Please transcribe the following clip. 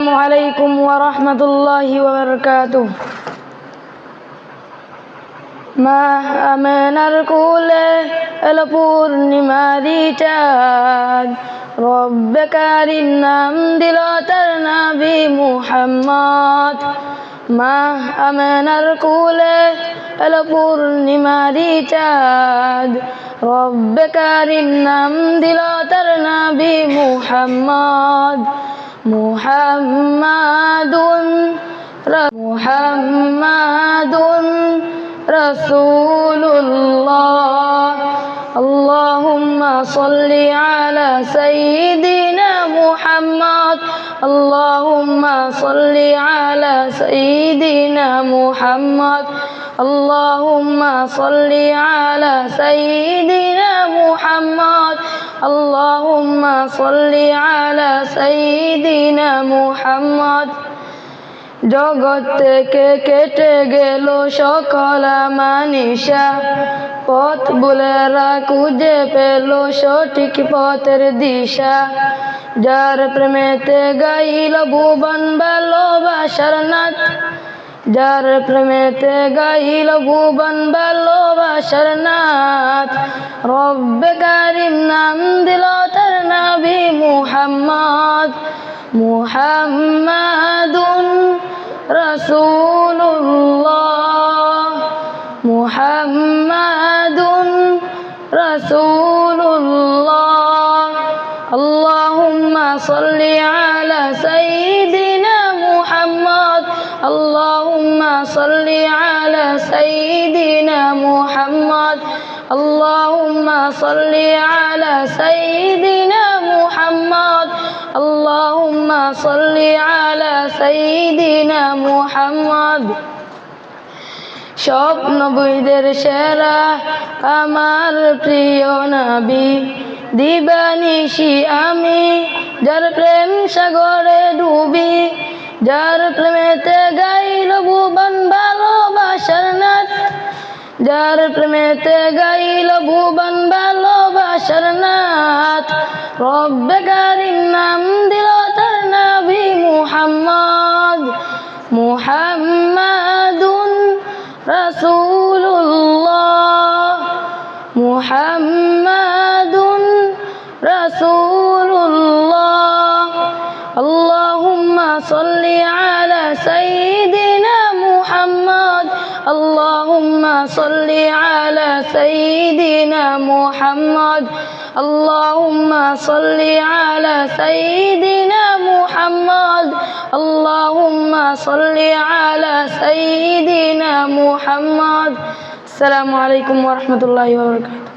السلام عليكم ورحمة الله وبركاته মা আমেনার কোলে এলো পূর্ণিমারি চাঁদ রব্বে কারিম নাম দিল তার নবী মুহাম্মদ মা আমেনার কোলে এলো পূর্ণিমারি চাঁদ রব্বে কারিম নাম দিল তার নবী মুহাম্মদ মুহাম্মাদুন রাসূলুল্লাহ আল্লাহুম্মা সাল্লি আলা সাইয়্যিদিনা মুহাম্মদ আল্লাহুম্মা সাল্লি আলা সাইয়্যিদিনা মুহাম্মদ আল্লাহুম্মা সাল্লি আলা সাইয়্যিদিনা মুহাম্মদ আল্লাহুম্মা সাল্লি আলা সাইয়্যিদিনা মুহাম্মদ জগৎ থেকে কেটে গেল সকল মানিসা পথ ভুলেরা খুঁজে পেল সঠিক পথের দিশা যার প্রেমেতে গাইল ভুবন ভালোবাসার নাথ যার প্রেমেতে গাইল ভুবন ভালোবাসার নাথ রব্বে কারিম নাম দিল তার নবী মুহাম্মদ মুহাম্মাদুন রাসূলুল্লাহ মুহাম্মাদুন রাসূলুল্লাহ আল্লাহুম্মা সাল্লি আলা সাইয়্যিদিনা মুহাম্মদ আল্লাহুম্মা সাল্লি আলা সাইয়্যিদিনা মুহাম্মদ আল্লাহুম্মা সাল্লি আলা সাইয়্যিদিনা মুহাম্মদ আল্লাহুম্মা সাল্লি আলা সাইয়্যিদিনা মুহাম্মদ সব নবীদের সেরা আমার প্রিয় নবী দিবানিশি আমি যার প্রেম সাগরে ডুবি যার প্রেমেতে গাইল ভুবন ভালোবাসার নাথ যার প্রেমেতে গাইল ভুবন ভালোবাসার নাথ রব্বে কারিম নাম দিল তার নবী মুহাম্মদ মুহাম্মাদুন রাসূলুল্লাহ মুহাম্মাদুন রাসূলুল্লাহ আল্লাহুম্মা সাল্লি আলা সাইয়্যিদিনা মুহাম্মদ আল্লাহুম্মা সাল্লি আলা সাইয়্যিদিনা মুহাম্মদ আল্লাহুম্মা সাল্লি আলা সাইয়্যিদিনা মুহাম্মদ আল্লাহুম্মা সাল্লি আলা সাইয়্যিদিনা মুহাম্মদ আসসালামু আলাইকুম ওয়া রাহমাতুল্লাহি ওয়া বারাকাতুহু।